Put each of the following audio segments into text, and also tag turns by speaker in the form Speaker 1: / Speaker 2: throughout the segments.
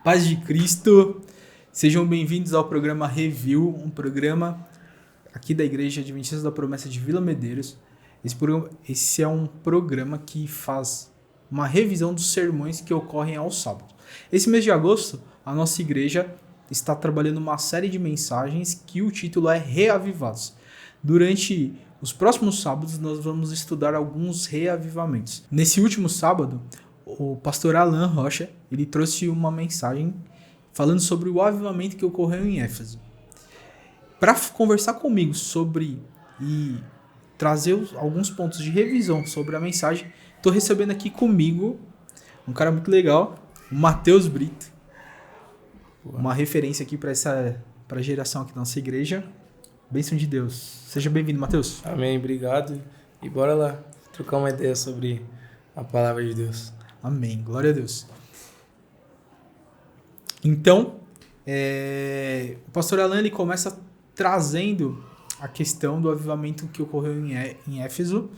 Speaker 1: Paz de Cristo, sejam bem-vindos ao programa Review, um programa aqui da Igreja Adventista da Promessa de Vila Medeiros. Esse é um programa que faz uma revisão dos sermões que ocorrem aos sábados. Esse mês de agosto, a nossa igreja está trabalhando uma série de mensagens que o título é Reavivados. Durante os próximos sábados, nós vamos estudar alguns reavivamentos. Nesse último sábado, o pastor Alan Rocha, ele trouxe uma mensagem falando sobre o avivamento que ocorreu em Éfeso. Para conversar comigo sobre e trazer alguns pontos de revisão sobre a mensagem, estou recebendo aqui comigo um cara muito legal, o Matheus Brito, uma referência aqui para a geração aqui da nossa igreja. Bênção de Deus. Seja bem-vindo, Matheus.
Speaker 2: Amém, obrigado. E bora lá trocar uma ideia sobre a palavra de Deus.
Speaker 1: Amém, glória a Deus. Então, o pastor Alan ele começa trazendo a questão do avivamento que ocorreu em Éfeso.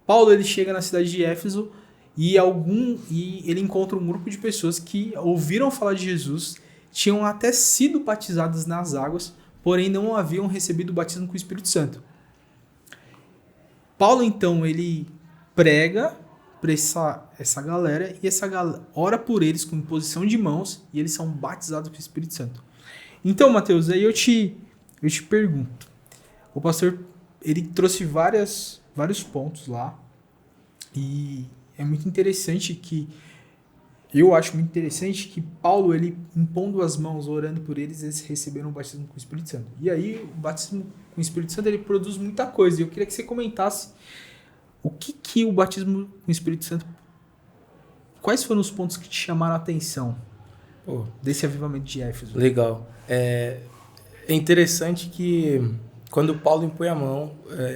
Speaker 1: Paulo ele chega na cidade de Éfeso e ele encontra um grupo de pessoas que ouviram falar de Jesus, tinham até sido batizadas nas águas, porém não haviam recebido o batismo com o Espírito Santo. Paulo, então, ele prega para essa galera e essa galera ora por eles com imposição de mãos e eles são batizados com o Espírito Santo. Então, Matheus, aí eu te pergunto. O pastor, ele trouxe vários pontos lá e é muito interessante eu acho muito interessante que Paulo, ele impondo as mãos, orando por eles receberam o batismo com o Espírito Santo. E aí, o batismo com o Espírito Santo, ele produz muita coisa. E eu queria que você comentasse o que o batismo com o Espírito Santo... Quais foram os pontos que te chamaram a atenção desse avivamento de Éfeso?
Speaker 2: Legal. É interessante que quando Paulo impõe a mão,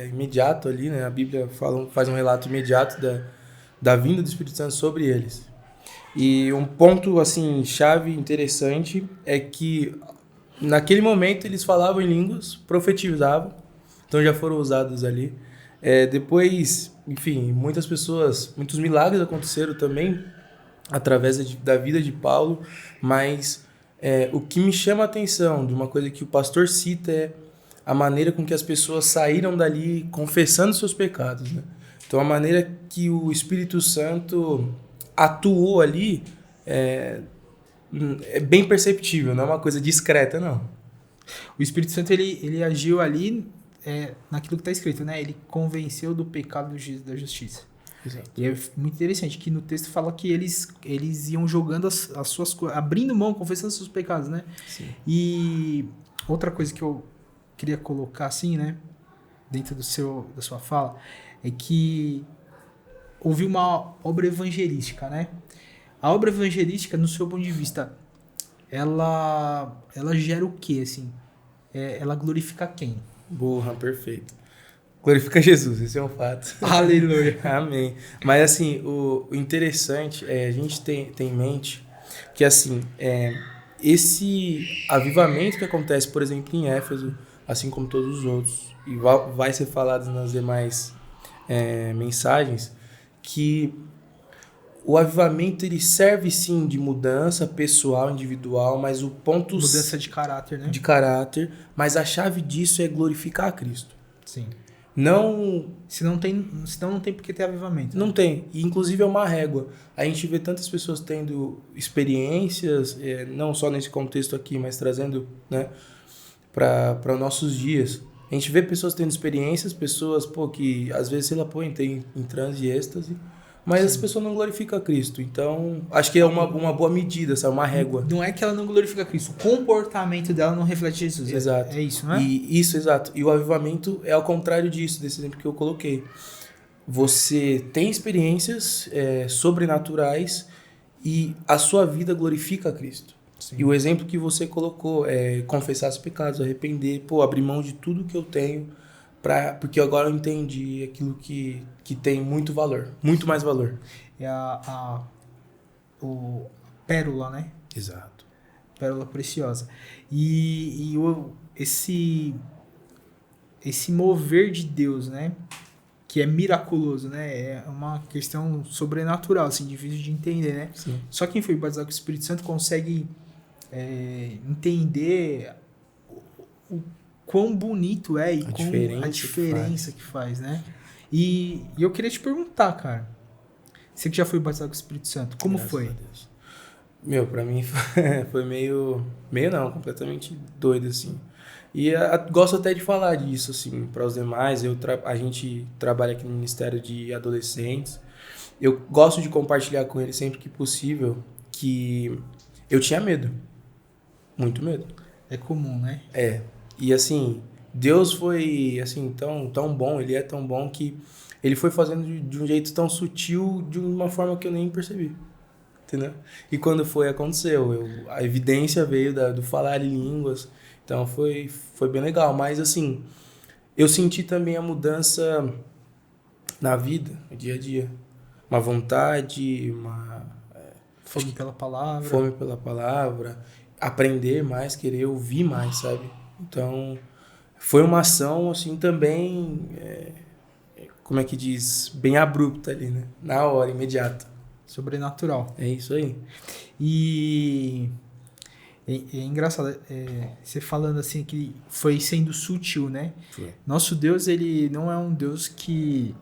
Speaker 2: imediato ali, né? A Bíblia faz um relato imediato da vinda do Espírito Santo sobre eles. E um ponto, assim, chave interessante é que naquele momento eles falavam em línguas, profetizavam, então já foram usados ali. Depois, enfim, muitos milagres aconteceram também através da vida de Paulo, mas o que me chama a atenção de uma coisa que o pastor cita é a maneira com que as pessoas saíram dali confessando seus pecados, né? Então a maneira que o Espírito Santo atuou ali é bem perceptível, não é uma coisa discreta, não.
Speaker 1: O Espírito Santo ele agiu ali naquilo que está escrito, né? Ele convenceu do pecado da justiça.
Speaker 2: Exato.
Speaker 1: E é muito interessante que no texto fala que eles iam jogando as suas coisas, abrindo mão, confessando seus pecados, né?
Speaker 2: Sim.
Speaker 1: E outra coisa que eu queria colocar assim, né? Dentro da sua fala, é que houve uma obra evangelística, né? A obra evangelística, no seu ponto de vista, ela gera o quê, assim? Ela glorifica quem?
Speaker 2: Boa, perfeito. Glorifica Jesus, esse é um fato.
Speaker 1: Aleluia.
Speaker 2: Amém. Mas, assim, o interessante é a gente ter em mente que, assim, esse avivamento que acontece, por exemplo, em Éfeso, assim como todos os outros, e vai ser falado nas demais mensagens, que o avivamento ele serve sim de mudança pessoal, individual, mas o ponto...
Speaker 1: Mudança de caráter, né?
Speaker 2: De caráter, mas a chave disso é glorificar a Cristo.
Speaker 1: Sim.
Speaker 2: Não...
Speaker 1: Senão não tem por que ter avivamento.
Speaker 2: Não tem. E, inclusive, é uma régua. A gente vê tantas pessoas tendo experiências, não só nesse contexto aqui, mas trazendo, né, para nossos dias. A gente vê pessoas tendo experiências, pessoas que às vezes se ela tem em transe e êxtase, mas essa pessoa não glorifica a Cristo. Então, acho que é uma boa medida, sabe? Uma régua.
Speaker 1: Não é que ela não glorifica a Cristo, o comportamento dela não reflete Jesus.
Speaker 2: Exato.
Speaker 1: É isso, não é?
Speaker 2: Isso, exato. E o avivamento é ao contrário disso, desse exemplo que eu coloquei. Você tem experiências sobrenaturais e a sua vida glorifica a Cristo. Sim. E o exemplo que você colocou é confessar os pecados, arrepender, abrir mão de tudo que eu tenho, porque agora eu entendi aquilo que tem muito valor, muito mais valor.
Speaker 1: É o pérola, né?
Speaker 2: Exato.
Speaker 1: Pérola preciosa. E esse mover de Deus, né? Que é miraculoso, né? É uma questão sobrenatural, assim, difícil de entender, né?
Speaker 2: Sim.
Speaker 1: Só quem foi batizado com o Espírito Santo consegue entender o quão bonito é e a
Speaker 2: diferença
Speaker 1: diferença que faz, né? E eu queria te perguntar, cara. Você que já foi batizado com o Espírito Santo, como
Speaker 2: Graças
Speaker 1: foi?
Speaker 2: a Deus. Meu, pra mim foi meio não, completamente doido, assim. E gosto até de falar disso, assim, para os demais. A gente trabalha aqui no Ministério de Adolescentes. Eu gosto de compartilhar com eles sempre que possível que eu tinha medo. Muito medo.
Speaker 1: É comum, né?
Speaker 2: E assim, Deus foi assim tão bom, ele é tão bom que ele foi fazendo de um jeito tão sutil, de uma forma que eu nem percebi. Entendeu? E quando aconteceu. A evidência veio do falar em línguas. Então foi bem legal. Mas assim, eu senti também a mudança na vida, no dia a dia. Uma vontade,
Speaker 1: Fome pela palavra.
Speaker 2: fome pela palavra, aprender mais, querer ouvir mais, sabe? Então, foi uma ação, assim, também, como é que diz? Bem abrupta ali, né? Na hora, imediata.
Speaker 1: Sobrenatural.
Speaker 2: É isso aí.
Speaker 1: E é engraçado, você falando assim que foi sendo sutil, né?
Speaker 2: Foi.
Speaker 1: Nosso Deus, ele não é um Deus que...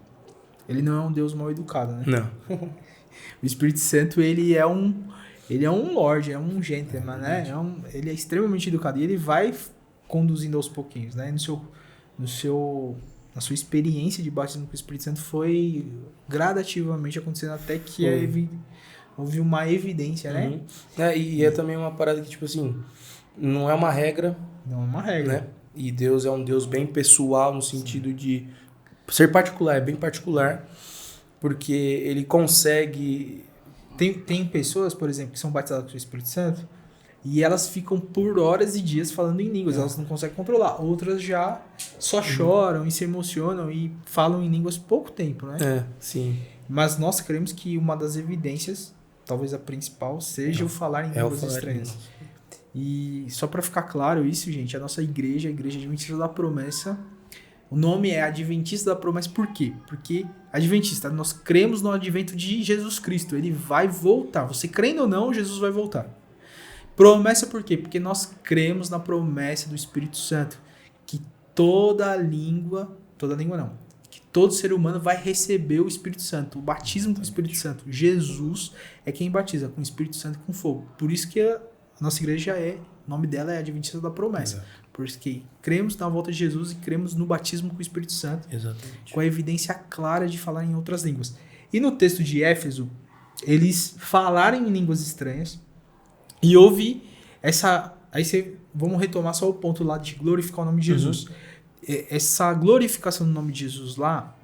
Speaker 1: Ele não é um Deus mal educado, né?
Speaker 2: Não.
Speaker 1: O Espírito Santo, ele é um lorde, é um gentleman, né? Ele é extremamente educado e ele vai conduzindo aos pouquinhos, né? Na sua experiência de batismo com o Espírito Santo foi gradativamente acontecendo até que houve uma evidência, né?
Speaker 2: Uhum. E é também uma parada que, tipo assim, não é uma regra.
Speaker 1: Não é uma regra.
Speaker 2: Né? E Deus é um Deus bem pessoal no sentido de ser particular, é bem particular, porque ele consegue...
Speaker 1: Tem pessoas, por exemplo, que são batizadas com o Espírito Santo e elas ficam por horas e dias falando em línguas, elas não conseguem controlar. Outras já só choram e se emocionam e falam em línguas pouco tempo, né?
Speaker 2: Sim.
Speaker 1: Mas nós cremos que uma das evidências, talvez a principal, seja o falar em línguas estranhas. E só para ficar claro isso, gente, a nossa igreja, a Igreja Adventista da Promessa, o nome é Adventista da Promessa, por quê? Porque Adventista, nós cremos no advento de Jesus Cristo, ele vai voltar. Você crendo ou não, Jesus vai voltar. Promessa por quê? Porque nós cremos na promessa do Espírito Santo, que toda língua não, que todo ser humano vai receber o Espírito Santo, o batismo com o Espírito Santo. Jesus é quem batiza com o Espírito Santo e com fogo. Por isso que a nossa igreja o nome dela é Adventista da Promessa. Exato. Por isso que cremos na volta de Jesus e cremos no batismo com o Espírito Santo. Exatamente. Com a evidência clara de falar em outras línguas. E no texto de Éfeso, eles falaram em línguas estranhas e houve essa... Vamos retomar só o ponto lá de glorificar o nome de Jesus. Uhum. Essa glorificação do nome de Jesus lá,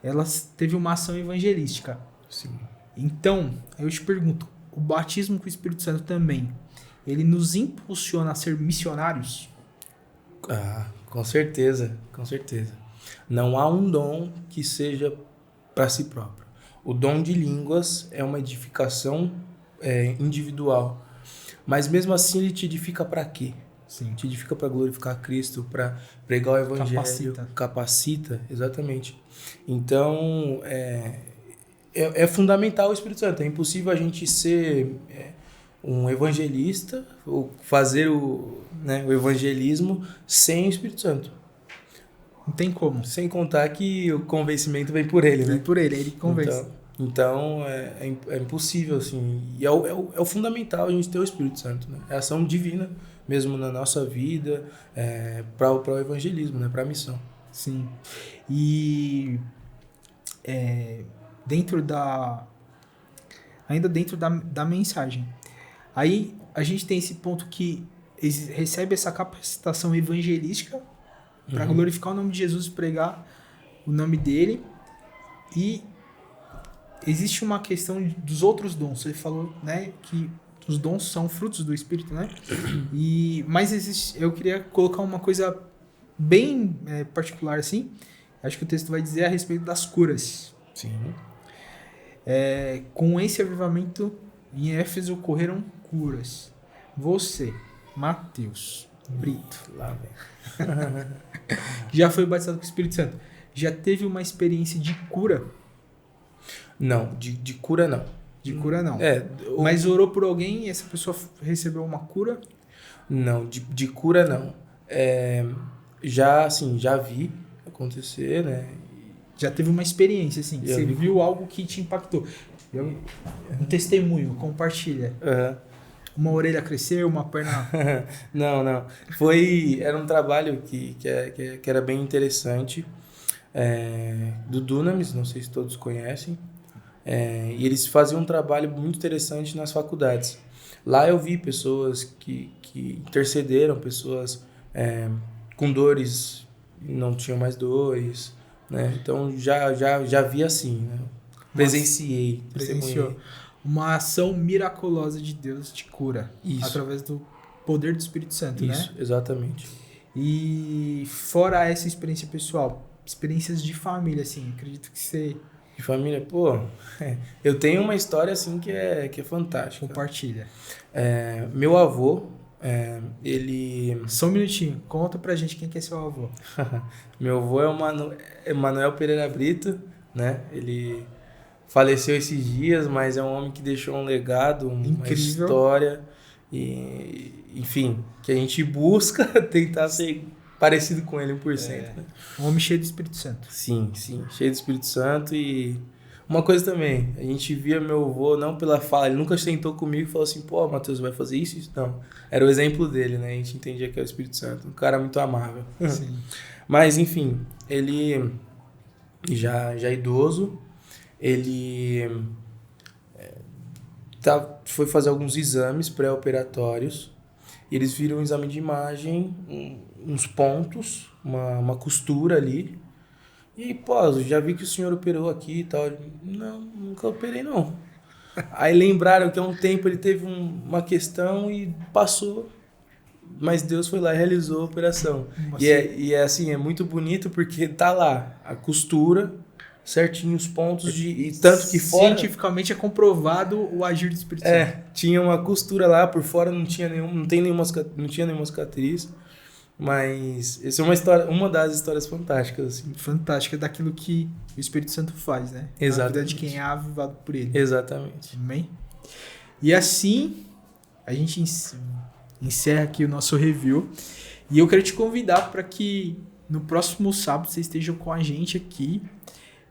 Speaker 1: ela teve uma ação evangelística.
Speaker 2: Sim.
Speaker 1: Então, eu te pergunto, o batismo com o Espírito Santo também, ele nos impulsiona a ser missionários?
Speaker 2: Com certeza, com certeza. Não há um dom que seja para si próprio. O dom de línguas é uma edificação individual. Mas mesmo assim ele te edifica para quê?
Speaker 1: Sim.
Speaker 2: Te edifica para glorificar Cristo, para pregar o evangelho. Capacita, exatamente. Então, é fundamental o Espírito Santo. É impossível a gente ser um evangelista ou fazer o evangelismo sem o Espírito Santo.
Speaker 1: Não tem como.
Speaker 2: Sem contar que o convencimento vem por ele, né?
Speaker 1: Vem por ele convence.
Speaker 2: Então é impossível, assim. E é o fundamental a gente ter o Espírito Santo, né? É a ação divina mesmo na nossa vida, para o evangelismo, né? Para a missão.
Speaker 1: Sim. E ainda dentro da mensagem. Aí a gente tem esse ponto que recebe essa capacitação evangelística para glorificar o nome de Jesus e pregar o nome dele. E existe uma questão dos outros dons. Você falou, né, que os dons são frutos do Espírito, né? Mas eu queria colocar uma coisa bem particular, assim. Acho que o texto vai dizer a respeito das curas.
Speaker 2: Sim.
Speaker 1: Com esse avivamento, em Éfeso ocorreram curas. Você, Mateus Brito,
Speaker 2: lá vem.
Speaker 1: já foi batizado com o Espírito Santo. Já teve uma experiência de cura?
Speaker 2: Não, de cura não.
Speaker 1: De cura não.
Speaker 2: O-
Speaker 1: Mas orou por alguém e essa pessoa recebeu uma cura?
Speaker 2: Não, de cura não. Já vi acontecer, né?
Speaker 1: Já teve uma experiência, assim.
Speaker 2: Já
Speaker 1: Você
Speaker 2: vi.
Speaker 1: viu algo que te impactou. Um testemunho, compartilha.
Speaker 2: Aham.
Speaker 1: Uma orelha cresceu, uma perna...
Speaker 2: Não. Era um trabalho que era bem interessante. Do Dunamis, não sei se todos conhecem. E eles faziam um trabalho muito interessante nas faculdades. Lá eu vi pessoas que intercederam, pessoas com dores e não tinham mais dores, né? Então já vi assim, né? Presenciei.
Speaker 1: Presenciou. Uma ação miraculosa de Deus te cura.
Speaker 2: Isso.
Speaker 1: Através do poder do Espírito Santo, né?
Speaker 2: Isso, exatamente.
Speaker 1: E fora essa experiência pessoal, experiências de família, assim, acredito que você
Speaker 2: De família, pô, eu tenho uma história assim que é fantástica.
Speaker 1: compartilha.
Speaker 2: Meu avô, ele...
Speaker 1: Só um minutinho, conta pra gente quem que é seu avô.
Speaker 2: Meu avô é o Manuel Pereira Brito, né? Ele faleceu esses dias, mas é um homem que deixou um legado, uma
Speaker 1: Incrível.
Speaker 2: história, e, enfim, que a gente busca tentar ser parecido com ele 1%. Né?
Speaker 1: Um homem cheio do Espírito Santo.
Speaker 2: Sim, cheio do Espírito Santo. E uma coisa também, a gente via meu avô não pela fala, ele nunca sentou comigo e falou assim, pô, Matheus, vai fazer isso? Não, era o exemplo dele, né? A gente entendia que era o Espírito Santo, um cara muito amável.
Speaker 1: Sim.
Speaker 2: Mas, enfim, ele já idoso, ele foi fazer alguns exames pré-operatórios e eles viram um exame de imagem, uns pontos, uma costura ali. E, pô, já vi que o senhor operou aqui e tal. Não, nunca operei, não. Aí lembraram que há um tempo ele teve uma questão e passou, mas Deus foi lá e realizou a operação.
Speaker 1: Nossa.
Speaker 2: E é assim, é muito bonito porque tá lá a costura, certinho os pontos e tanto que fora...
Speaker 1: Cientificamente é comprovado o agir do Espírito Santo.
Speaker 2: Tinha uma costura lá, por fora não tinha nenhuma cicatriz. Mas essa é uma das histórias fantásticas, assim.
Speaker 1: Fantástica daquilo que o Espírito Santo faz, né?
Speaker 2: Exatamente.
Speaker 1: Na vida de quem é avivado por ele.
Speaker 2: Exatamente.
Speaker 1: Amém? E assim, a gente encerra aqui o nosso review. E eu quero te convidar para que no próximo sábado você esteja com a gente aqui,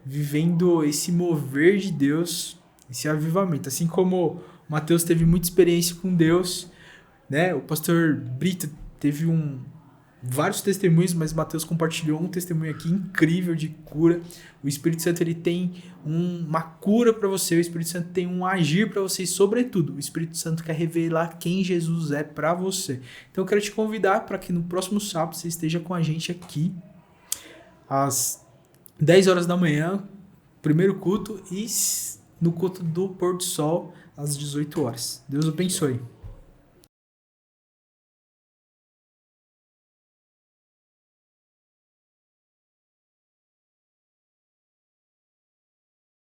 Speaker 1: vivendo esse mover de Deus, esse avivamento. Assim como o Matheus teve muita experiência com Deus, né? O pastor Brito teve vários testemunhos, mas Matheus compartilhou um testemunho aqui incrível de cura. O Espírito Santo ele tem uma cura para você, o Espírito Santo tem um agir para você e, sobretudo, o Espírito Santo quer revelar quem Jesus é para você. Então eu quero te convidar para que no próximo sábado você esteja com a gente aqui às 10 horas da manhã, primeiro culto, e no culto do pôr do sol às 18 horas. Deus o abençoe.